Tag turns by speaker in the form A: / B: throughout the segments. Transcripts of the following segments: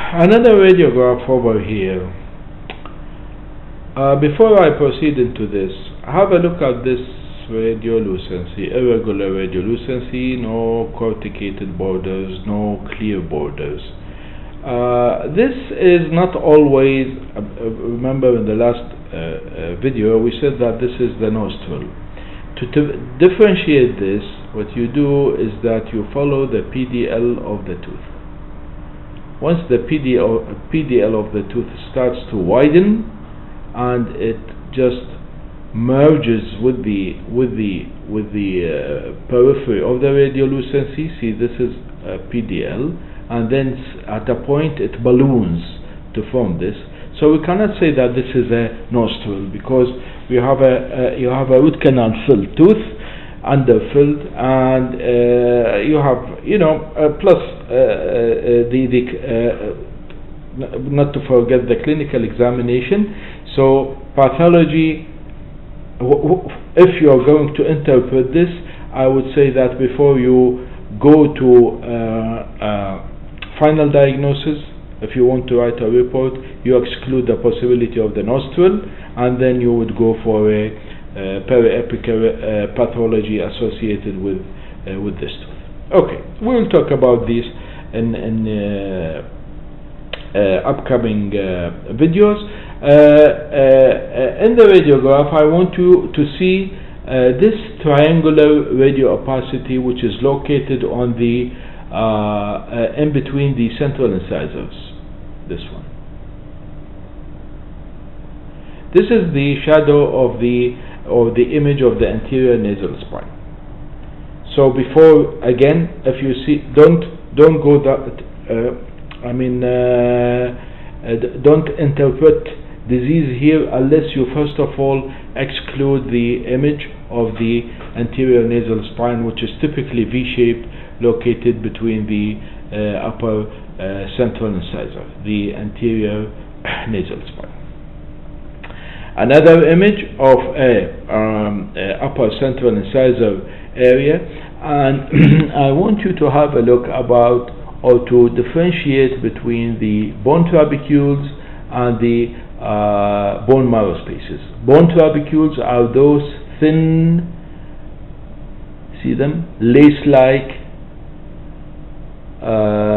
A: Another radiograph over here. Before I proceed into this, have a look at this radiolucency, irregular radiolucency, no corticated borders, no clear borders. This is not always, remember in the last video we said that this is the nostril. To differentiate this, what you do is that you follow the PDL of the tooth. Once the PDL of the tooth starts to widen and it just merges with the periphery of the radiolucency, see this is PDL, and then at a point it balloons to form this. So we cannot say that this is a nostril, because you have a root canal filled tooth, underfilled, and you have, plus not to forget the clinical examination. So pathology, if you are going to interpret this, I would say that before you go to final diagnosis, if you want to write a report, you exclude the possibility of the nostril, and then you would go for a periapical pathology associated with this tooth. Okay, we will talk about this in upcoming videos. In the radiograph, I want you to see this triangular radio opacity, which is located on the in between the central incisors. This one. This is the shadow of the image of the anterior nasal spine. So before, again, if you see, don't go that. Don't interpret disease here unless you first of all exclude the image of the anterior nasal spine, which is typically V-shaped, located between the upper central incisor, the anterior nasal spine. Another image of upper central incisor area, and I want you to have a look about, or to differentiate between the bone trabecules and the bone marrow spaces. Bone trabecules are those thin, see them, lace-like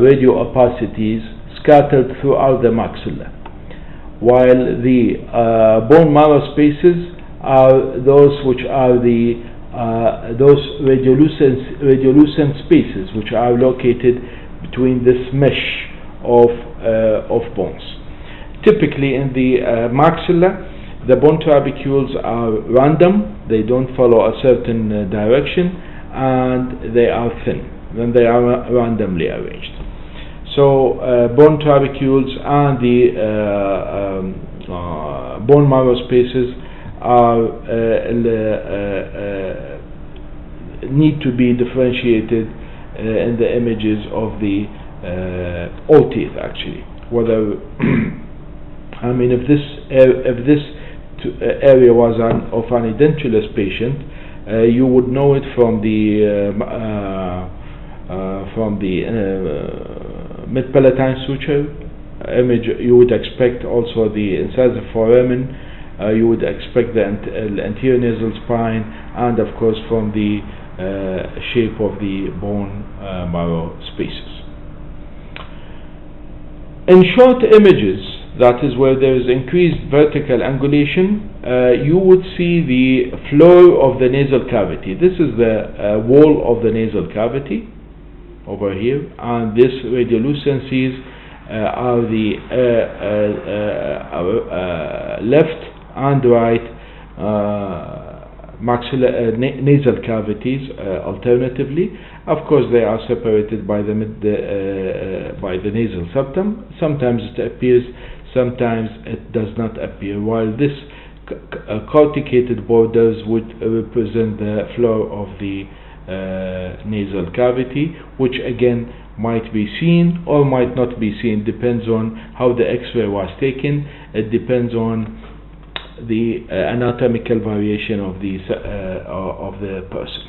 A: radio opacities scattered throughout the maxilla, while the bone marrow spaces are those which are the those radiolucent spaces which are located between this mesh of bones. Typically in the maxilla, the bone trabecules are random, they don't follow a certain direction, and they are thin, then they are randomly arranged. So bone trabecules and the bone marrow spaces are need to be differentiated in the images of the all teeth, actually. Whether if this area was of an edentulous patient, you would know it from the mid-palatine suture image. You would expect also the incisor foramen, you would expect the anterior nasal spine, and of course from the shape of the bone marrow spaces. In short images, that is where there is increased vertical angulation, you would see the floor of the nasal cavity. This is the wall of the nasal cavity over here, and this radiolucencies are the left and right nasal cavities alternatively. Of course, they are separated by the nasal septum. Sometimes it appears, sometimes it does not appear, while this corticated borders would represent the floor of the nasal cavity, which again might be seen or might not be seen, depends on how the x-ray was taken. It depends on the anatomical variation of the person.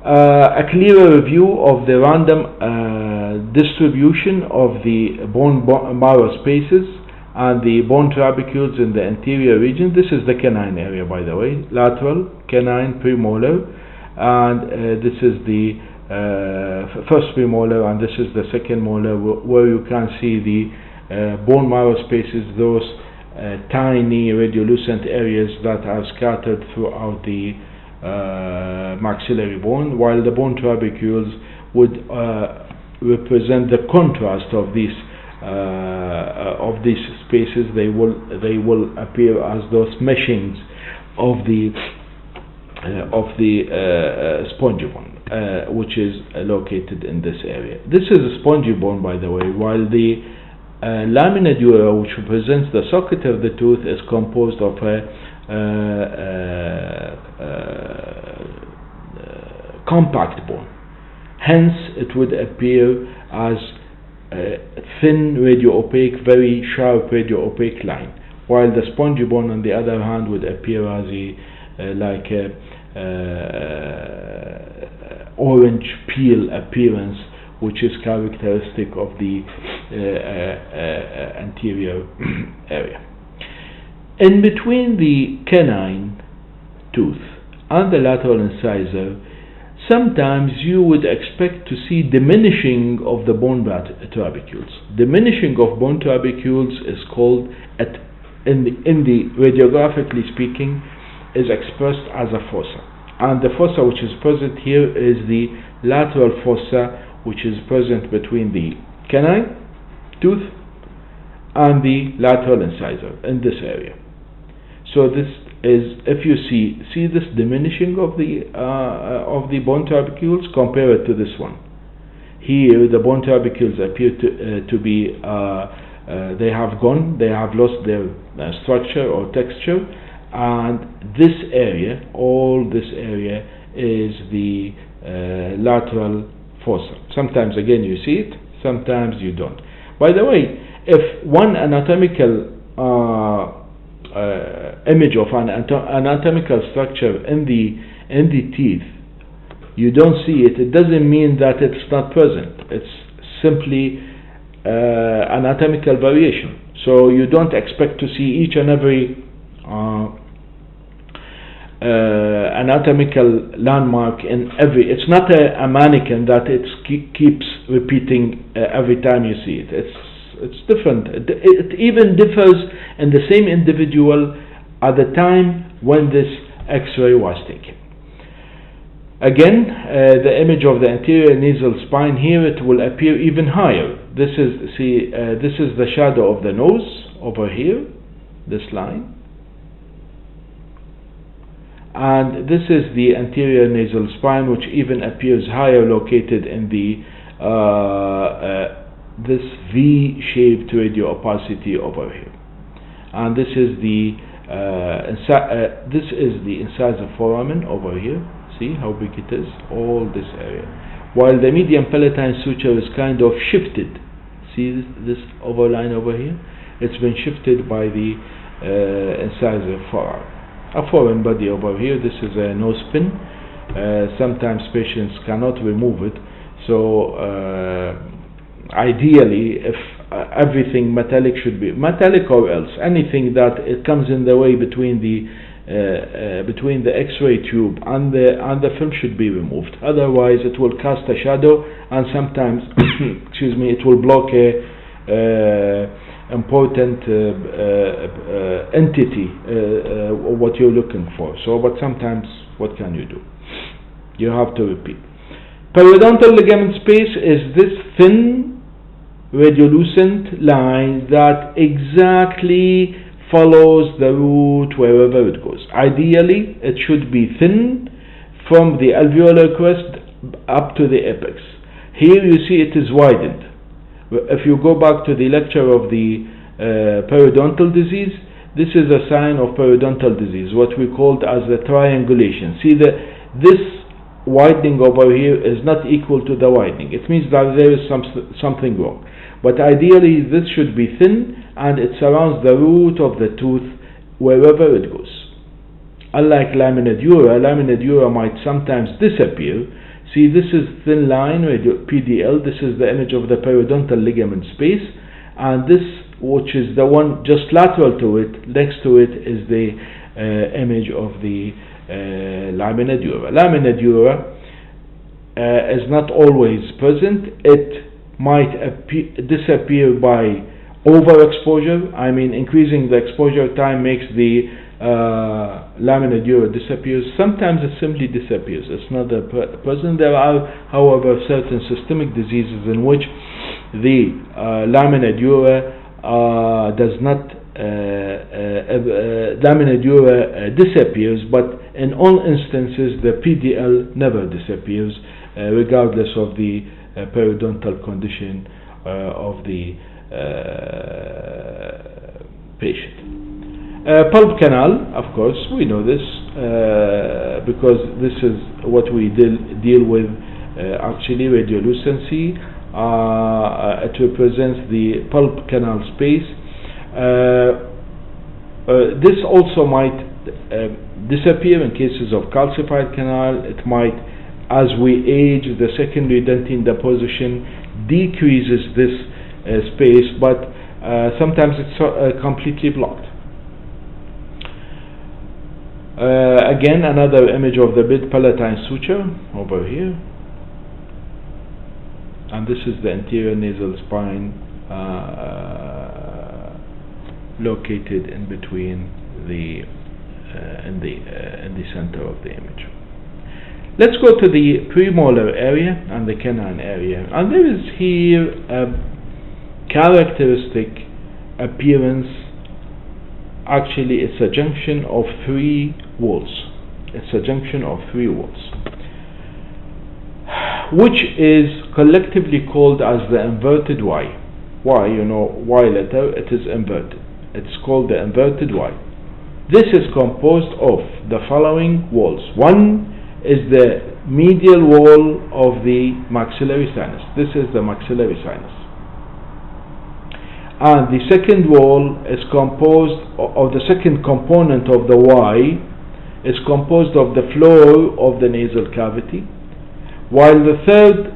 A: A clearer view of the random distribution of the bone marrow spaces and the bone trabecules in the anterior region. This is the canine area, by the way, lateral, canine, premolar, and this is the first premolar, and this is the second molar, where you can see the bone marrow spaces, those tiny radiolucent areas that are scattered throughout the maxillary bone, while the bone trabecules would represent the contrast of these spaces. They will appear as those meshings of the spongy bone, which is located in this area. This is a spongy bone, by the way, while the lamina dura, which represents the socket of the tooth, is composed of a compact bone. Hence, it would appear as a thin radio-opaque, very sharp radio-opaque line, while the spongy bone, on the other hand, would appear as like a orange peel appearance, which is characteristic of the anterior area. In between the canine tooth and the lateral incisor, sometimes you would expect to see diminishing of the bone trabecules. Diminishing of bone trabecules is called, in the radiographically speaking, is expressed as a fossa. And the fossa which is present here is the lateral fossa, which is present between the canine tooth and the lateral incisor in this area. So this is, if you see this diminishing of the bone trabecules, compare it to this one. Here the bone trabecules appear to be they have lost their structure or texture, and this area, all this area, is the lateral fossa. Sometimes again you see it, sometimes you don't. By the way, if one anatomical image of an anatomical structure in the teeth, you don't see it, it doesn't mean that it's not present. It's simply anatomical variation. So you don't expect to see each and every anatomical landmark in every. It's not a mannequin that it keeps repeating every time you see it. It's different. It even differs in the same individual at the time when this X-ray was taken. Again, the image of the anterior nasal spine here, it will appear even higher. This is the shadow of the nose over here, this line, and this is the anterior nasal spine, which even appears higher, located in the this V-shaped radio opacity over here, and this is the incisor foramen over here. See how big it is, all this area, while the median palatine suture is kind of shifted. See this overline over here, it's been shifted by the incisor foramen. A foreign body over here. This is a nose pin. Sometimes patients cannot remove it, so ideally, if everything metallic should be metallic, or else anything that it comes in the way between the X-ray tube and the film should be removed. Otherwise, it will cast a shadow, and sometimes, excuse me, it will block a important entity, what you're looking for. So, but sometimes, what can you do? You have to repeat. Periodontal ligament space is this thin radiolucent line that exactly follows the root wherever it goes. Ideally, it should be thin from the alveolar crest up to the apex. Here you see it is widened. If you go back to the lecture of the periodontal disease, this is a sign of periodontal disease, what we called as the triangulation. See, this widening over here is not equal to the widening. It means that there is something wrong. But ideally, this should be thin, and it surrounds the root of the tooth wherever it goes. Unlike lamina dura might sometimes disappear See, this is thin line, PDL. This is the image of the periodontal ligament space, and this, which is the one just lateral to it, next to it, is the image of the lamina dura. Lamina dura is not always present. It might disappear by overexposure. I mean, increasing the exposure time makes the lamina dura disappears. Sometimes it simply disappears. It's not present. There are, however, certain systemic diseases in which the lamina dura does not lamina dura disappears, but in all instances the PDL never disappears, regardless of the periodontal condition of the patient. Pulp canal, of course, we know this because this is what we deal with. Actually, radiolucency, it represents the pulp canal space. This also might disappear in cases of calcified canal. It might, as we age, the secondary dentine deposition decreases this space, but sometimes it's completely blocked. Again, another image of the mid-palatine suture over here, and this is the anterior nasal spine located in between the in the center of the image. Let's go to the premolar area and the canine area, and there is here a characteristic appearance. Actually, it's a junction of three walls. It's a junction of three walls, which is collectively called as the inverted Y. Y, you know, Y letter, it is inverted. It's called the inverted Y. This is composed of the following walls. One is the medial wall of the maxillary sinus. This is the maxillary sinus. And the second wall is composed of the second component of the Y is composed of the floor of the nasal cavity, while the third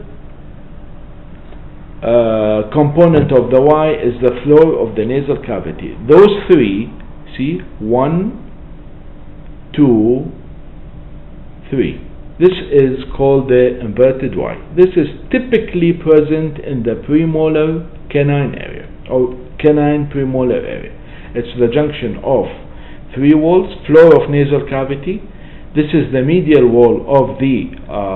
A: component of the Y is the floor of the nasal cavity. Those three, see, 1, 2, 3. This is called the inverted Y. This is typically present in the premolar canine area, or canine premolar area. It's the junction of three walls, floor of nasal cavity. This is the medial wall of the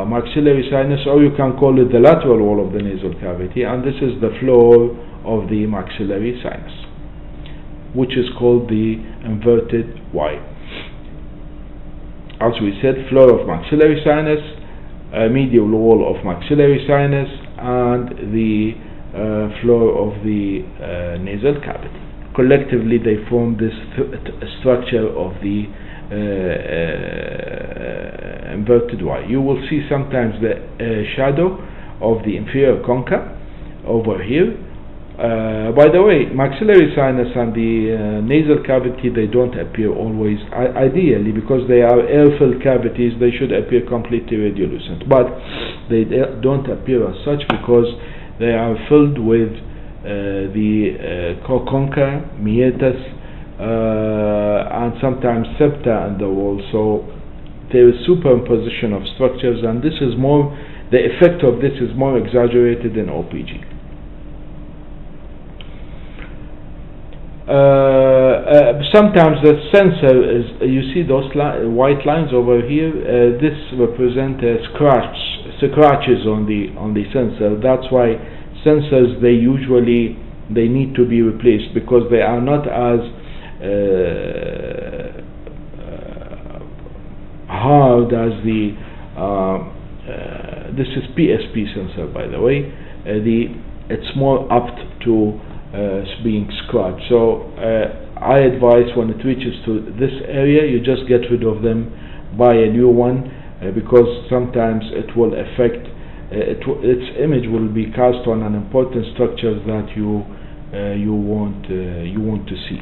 A: maxillary sinus, or you can call it the lateral wall of the nasal cavity, and this is the floor of the maxillary sinus, which is called the inverted Y. As we said, floor of maxillary sinus, medial wall of maxillary sinus, and the floor of the nasal cavity. Collectively, they form this structure of the inverted Y. You will see sometimes the shadow of the inferior concha over here. By the way, maxillary sinus and the nasal cavity, they don't appear always. Ideally, because they are air-filled cavities, they should appear completely radiolucent, but they don't appear as such because they are filled with the concha, meatus, and sometimes septa in the wall. So there is superimposition of structures, and this is more, the effect of this is more exaggerated in OPG. Sometimes the sensor is, you see those white lines over here, this represent scratches on the sensor. That's why sensors, they need to be replaced, because they are not as hard as the this is PSP sensor, by the way. It's more apt to being scratched. So I advise, when it reaches to this area, you just get rid of them, buy a new one, because sometimes it will affect its image will be cast on an important structure that you want to see.